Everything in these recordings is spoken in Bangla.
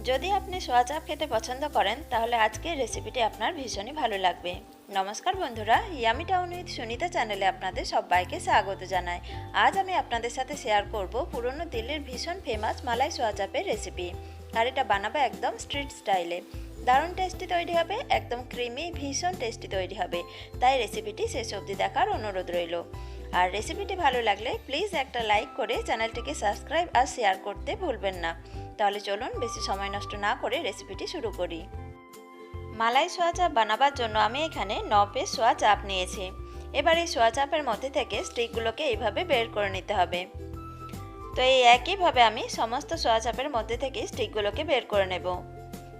যদি আপনি সোয়া চাপ খেতে পছন্দ করেন তাহলে আজকের রেসিপিটি আপনার ভীষণই ভালো লাগবে। নমস্কার বন্ধুরা, ইয়ামি টাউন উইথ সুনিতা চ্যানেলে আপনাদের সবাইকে স্বাগত জানাই। আজ আমি আপনাদের সাথে শেয়ার করব পুরনো দিল্লির ভীষণ ফেমাস মালাই সোয়া চাপের রেসিপি। আর এটা বানাবো একদম স্ট্রিট স্টাইলে। দারুণ টেস্টি তৈরি হবে, একদম ক্রিমি ভীষণ টেস্টি তৈরি হবে। তাই রেসিপিটি শেষ অবধি দেখার অনুরোধ রইল। আর রেসিপিটি ভালো লাগলে প্লিজ একটা লাইক করে চ্যানেলটিকে সাবস্ক্রাইব আর শেয়ার করতে ভুলবেন না। তাহলে চলুন বেশি সময় নষ্ট না করে রেসিপিটি শুরু করি। মালাই সোয়া চাপ বানাবার জন্য আমি এখানে 9 পিস সোয়া চাপ নিয়েছি। এবার এই সোয়া চাপের মধ্যে থেকে স্টিকগুলোকে এইভাবে বের করে নিতে হবে। তো এই একইভাবে আমি সমস্ত সোয়া চাপের মধ্যে থেকে স্টিকগুলোকে বের করে নেব।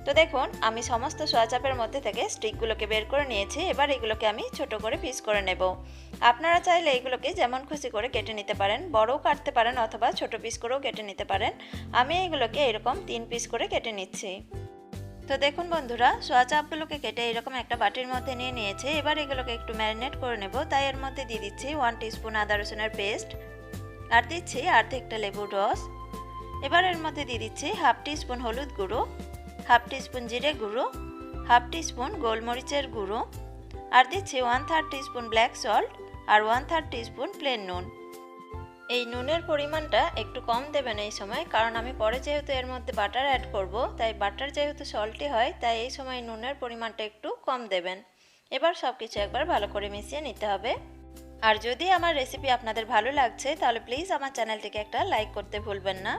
তো দেখুন আমি সমস্ত সোয়া চাপের মধ্যে থেকে স্টিকগুলোকে বের করে নিয়েছি। এবার এগুলোকে আমি ছোট করে পিস করে নেব। আপনারা চাইলে এগুলোকে যেমন খুশি করে কেটে নিতে পারেন, বড়ও কাটতে পারেন অথবা ছোট পিস করেও কেটে নিতে পারেন। আমি এগুলোকে এরকম 3 পিস করে কেটে নিচ্ছি। তো দেখুন বন্ধুরা, সোয়া চাপগুলোকে কেটে এরকম একটা বাটির মধ্যে নিয়ে নিয়েছি। এবার এগুলোকে একটু ম্যারিনেট করে নেব। তাই এর মধ্যে দিয়ে দিচ্ছি 1 টিস্পুন আদা রসুনের পেস্ট, আর দিচ্ছি অর্ধেকটা লেবুর রস। এবার এর মধ্যে দিয়ে দিচ্ছি 1/2 টিস্পুন হলুদ গুঁড়ো, 1/2 টিস্পুন জিরে গুঁড়ো, 1/2 টিস্পুন গোলমরিচের গুঁড়ো, আর দিচ্ছি 1/3 টিস্পুন ব্ল্যাক সল্ট আর 1/3 টিস্পুন প্লেন নুন। এই নুনের পরিমাণটা একটু কম দেবেন এই সময়, কারণ আমি পরে যেহেতু এর মধ্যে বাটার অ্যাড করব, তাই বাটার যেহেতু সল্টি হয় তাই এই সময় নুনের পরিমাণটা একটু কম দেবেন। এবার সব কিছু একবার ভালো করে মিশিয়ে নিতে হবে। আর যদি আমার রেসিপি আপনাদের ভালো লাগছে তাহলে প্লিজ আমার চ্যানেলটিকে একটা লাইক করতে ভুলবেন না।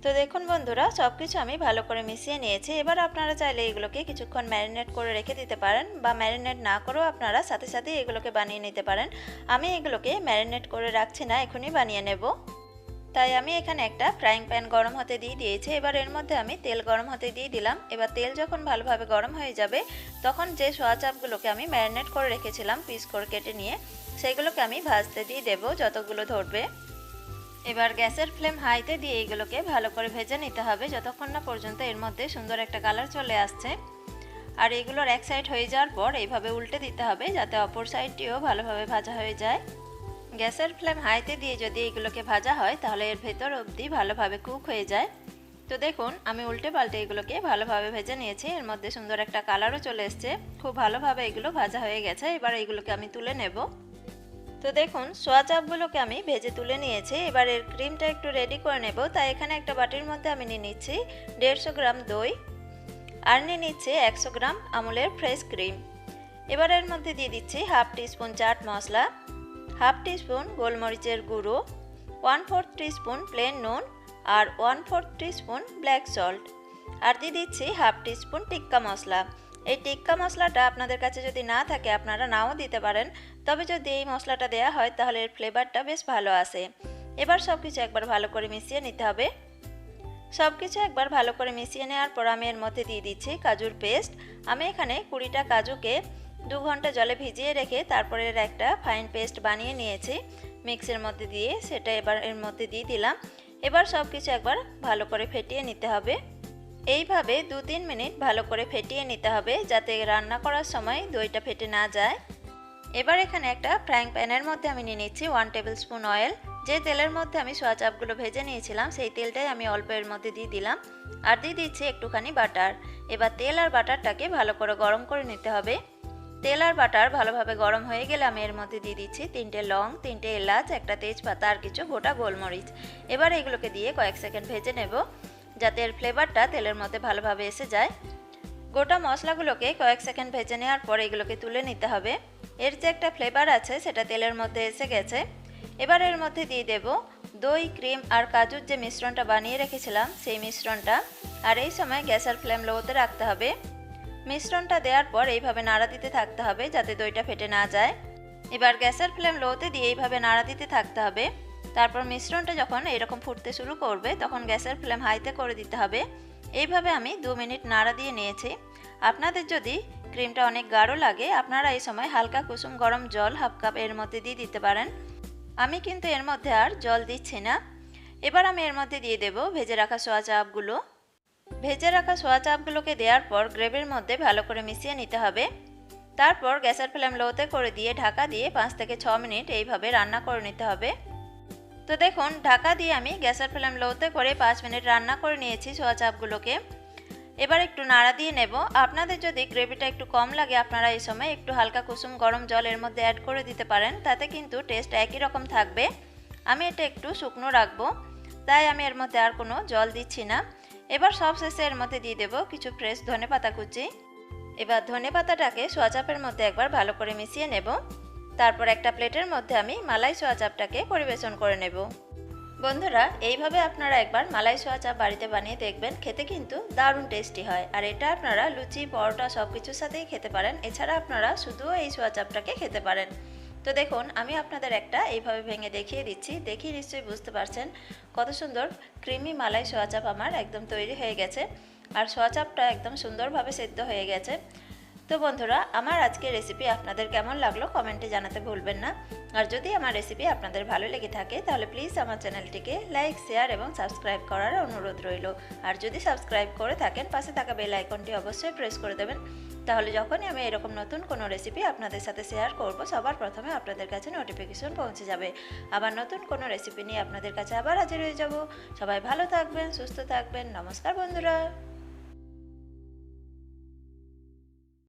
তো দেখুন বন্ধুরা, সব কিছু আমি ভালো করে মিশিয়ে নিয়েছি। এবার আপনারা চাইলে এগুলোকে কিছুক্ষণ ম্যারিনেট করে রেখে দিতে পারেন, বা ম্যারিনেট না করেও আপনারা সাথে সাথে এগুলোকে বানিয়ে নিতে পারেন। আমি এগুলোকে ম্যারিনেট করে রাখছি না, এখনই বানিয়ে নেব। তাই আমি এখানে একটা ফ্রাইং প্যান গরম হতে দিয়ে দিয়েছি। এবার এর মধ্যে আমি তেল গরম হতে দিয়ে দিলাম। এবার তেল যখন ভালোভাবে গরম হয়ে যাবে তখন যে সোয়া চাপগুলোকে আমি ম্যারিনেট করে রেখেছিলাম পিস করে কেটে নিয়ে, সেগুলোকে আমি ভাজতে দিয়ে দেবো যতগুলো ধরবে। এবার গ্যাসের ফ্লেম হাইতে দিয়ে এগুলোকে ভালো করে ভেজে নিতে হবে যতক্ষণ না পর্যন্ত এর মধ্যে সুন্দর একটা কালার চলে আসছে। আর এগুলোর এক সাইড হয়ে যাওয়ার পর এইভাবে উল্টে দিতে হবে যাতে অপর সাইডটিও ভালোভাবে ভাজা হয়ে যায়। গ্যাসের ফ্লেম হাইতে দিয়ে যদি এগুলোকে ভাজা হয় তাহলে এর ভেতর অবধি ভালোভাবে কুক হয়ে যায়। তো দেখুন আমি উল্টে পাল্টে এগুলোকে ভালোভাবে ভেজে নিয়েছি। এর মধ্যে সুন্দর একটা কালারও চলে এসছে, খুব ভালোভাবে এগুলো ভাজা হয়ে গেছে। এবার এগুলোকে আমি তুলে নেব। তো দেখুন সোয়া চাপগুলোকে আমি ভেজে তুলে নিয়েছি। এবার এর ক্রিমটা একটু রেডি করে নেব। তাই এখানে একটা বাটির মধ্যে আমি নিয়ে নিচ্ছি 150 গ্রাম দই, আর নিয়ে নিচ্ছি 100 গ্রাম আমুলের ফ্রেশ ক্রিম। এবার এর মধ্যে দিয়ে দিচ্ছি 1/2 টিস্পুন চাট মশলা, 1/2 টিস্পুন গোলমরিচের গুঁড়ো, 1/4 টিস্পুন প্লেন নুন আর 1/4 টিস্পুন ব্ল্যাক সল্ট, আর দিয়ে দিচ্ছি 1/2 টিস্পুন টিক্কা মশলা। এই টিক্কা মশলাটা আপনাদের কাছে যদি না থাকে আপনারা নাও দিতে পারেন, তবে যদি এই মশলাটা দেওয়া হয় তাহলে এর ফ্লেভারটা বেশ ভালো আসে। এবার সব কিছু একবার ভালো করে মিশিয়ে নিতে হবে। সব কিছু একবার ভালো করে মিশিয়ে নেওয়ার পর আমি এর মধ্যে দিয়ে দিচ্ছি কাজুর পেস্ট। আমি এখানে 20টা কাজুকে 2 ঘন্টা জলে ভিজিয়ে রেখে তারপরে এর একটা ফাইন পেস্ট বানিয়ে নিয়েছি মিক্সির মধ্যে দিয়ে, সেটা এবার এর মধ্যে দিয়ে দিলাম। এবার সব কিছু একবার ভালো করে ফেটিয়ে নিতে হবে। এইভাবে 2-3 মিনিট ভালো করে ফেটিয়ে নিতে হবে যাতে রান্না করার সময় দইটা ফেটে না যায়। এবার এখানে একটা ফ্রাইং প্যানের মধ্যে আমি নিয়ে নিচ্ছি 1 টেবিল স্পুন অয়েল। যে তেলের মধ্যে আমি সোয়া চাপগুলো ভেজে নিয়েছিলাম সেই তেলটাই আমি অল্প এর মধ্যে দিয়ে দিলাম, আর দিয়ে দিচ্ছি একটুখানি বাটার। এবার তেল আর বাটারটাকে ভালো করে গরম করে নিতে হবে। তেল আর বাটার ভালোভাবে গরম হয়ে গেলে আমি এর মধ্যে দিয়ে দিচ্ছি 3টে লং, 3টে এলাচ, একটা তেজপাতা আর কিছু গোটা গোলমরিচ। এবার এগুলোকে দিয়ে কয়েক সেকেন্ড ভেজে নেব যাতে এর ফ্লেভারটা তেলের মধ্যে ভালোভাবে এসে যায়। গোটা মশলাগুলোকে কয়েক সেকেন্ড ভেজে নেওয়ার পর এগুলোকে তুলে নিতে হবে। এর যে একটা ফ্লেভার আছে সেটা তেলের মধ্যে এসে গেছে। এবার এর মধ্যে দিয়ে দেব দই, ক্রিম আর কাজুর যে মিশ্রণটা বানিয়ে রেখেছিলাম সেই মিশ্রণটা। আর এই সময় গ্যাসের ফ্লেম লোতে রাখতে হবে। মিশ্রণটা দেওয়ার পর এইভাবে নাড়া দিতে থাকতে হবে যাতে দইটা ফেটে না যায়। এবার গ্যাসের ফ্লেম লোতে দিয়ে এইভাবে নাড়া দিতে থাকতে হবে। তারপর মিশ্রণটা যখন এরকম ফুটতে শুরু করবে তখন গ্যাসের ফ্লেম হাইতে করে দিতে হবে। এইভাবে আমি 2 মিনিট নাড়া দিয়ে নিয়েছি। আপনাদের যদি ক্রিমটা অনেক গাঢ় লাগে আপনারা এই সময় হালকা কুসুম গরম জল 1/2 কাপ এর মধ্যে দিয়ে দিতে পারেন। আমি কিন্তু এর মধ্যে আর জল দিচ্ছি না। এবার আমি এর মধ্যে দিয়ে দেব ভেজে রাখা সোয়া চাপগুলো। ভেজে রাখা সোয়া চাপগুলোকে দেওয়ার পর গ্রেভির মধ্যে ভালো করে মিশিয়ে নিতে হবে। তারপর গ্যাসের ফ্লেম লোতে করে দিয়ে ঢাকা দিয়ে 5 থেকে 6 মিনিট এইভাবে রান্না করে নিতে হবে। তো দেখুন ঢাকা দিয়ে আমি গ্যাসের ফ্লেম লোতে করে 5 মিনিট রান্না করে নিয়েছি সোয়া চাপগুলোকে। এবার একটু নাড়া দিয়ে নেব। আপনাদের যদি গ্রেভিটা একটু কম লাগে আপনারা এই সময় একটু হালকা কুসুম গরম জল এর মধ্যে অ্যাড করে দিতে পারেন, তাতে কিন্তু টেস্ট একই রকম থাকবে। আমি এটা একটু শুকনো রাখবো, তাই আমি এর মধ্যে আর কোনো জল দিচ্ছি না। এবার সবশেষে এর মধ্যে দিয়ে দেব কিছু ফ্রেশ ধনেপাতা কুচি। এবার ধনেপাতাটাকে সোয়া চাপের মধ্যে একবার ভালো করে মিশিয়ে নেব। তারপর একটা প্লেটের মধ্যে আমি মালাই সোয়া চাপটাকে পরিবেশন করে নেব। বন্ধুরা, এইভাবে আপনারা একবার মালাই সোয়া চাপ বাড়িতে বানিয়ে দেখবেন, খেতে কিন্তু দারুণ টেস্টি হয়। আর এটা আপনারা লুচি, পরোটা সব কিছুর সাথেই খেতে পারেন। এছাড়া আপনারা শুধুও এই সোয়া চাপটাকে খেতে পারেন। তো দেখুন, আমি আপনাদের একটা এইভাবে ভেঙে দেখিয়ে দিচ্ছি। দেখি নিশ্চয়ই বুঝতে পারছেন কত সুন্দর ক্রিমি মালাই সোয়া চাপ আমার একদম তৈরি হয়ে গেছে। আর সোয়া চাপটা একদম সুন্দরভাবে সেদ্ধ হয়ে গেছে। তো বন্ধুরা, আমার আজকের রেসিপি আপনাদের কেমন লাগলো কমেন্টে জানাতে ভুলবেন না। আর যদি আমার রেসিপি আপনাদের ভালো লেগে থাকে তাহলে প্লিজ আমার চ্যানেলটিকে লাইক, শেয়ার এবং সাবস্ক্রাইব করার অনুরোধ রইল। আর যদি সাবস্ক্রাইব করে থাকেন পাশে থাকা বেল আইকনটি অবশ্যই প্রেস করে দেবেন, তাহলে যখনই আমি এরকম নতুন কোনো রেসিপি আপনাদের সাথে শেয়ার করব সবার প্রথমে আপনাদের কাছে নোটিফিকেশন পৌঁছে যাবে। আবার নতুন কোনো রেসিপি নিয়ে আপনাদের কাছে আবার হাজির হয়ে যাব। সবাই ভালো থাকবেন, সুস্থ থাকবেন। নমস্কার বন্ধুরা।